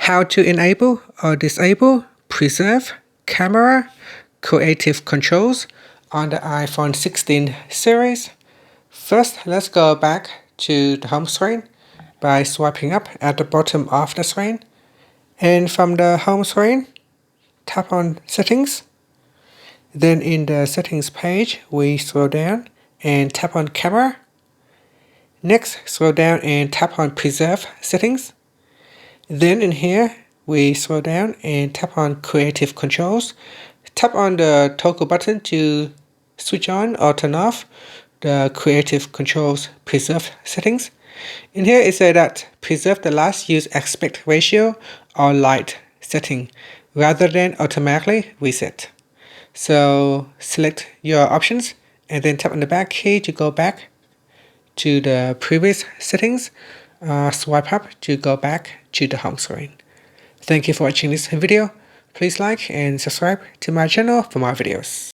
How to enable or disable preserve camera creative controls on the iPhone 16 series. First, let's go back to the home screen by swiping up at the bottom of the screen. And from the home screen, tap on Settings. Then in the Settings page, we scroll down and tap on Camera. Next, scroll down and tap on Preserve Settings. Then in here, we scroll down and tap on Creative Controls. Tap on the toggle button to switch on or turn off the Creative Controls Preserve settings. In here, it says that preserve the last use aspect ratio or light setting rather than automatically reset. So select your options and then tap on the back key to go back to the previous settings. Swipe up to go back to the home screen. Thank you for watching this video. Please like and subscribe to my channel for more videos.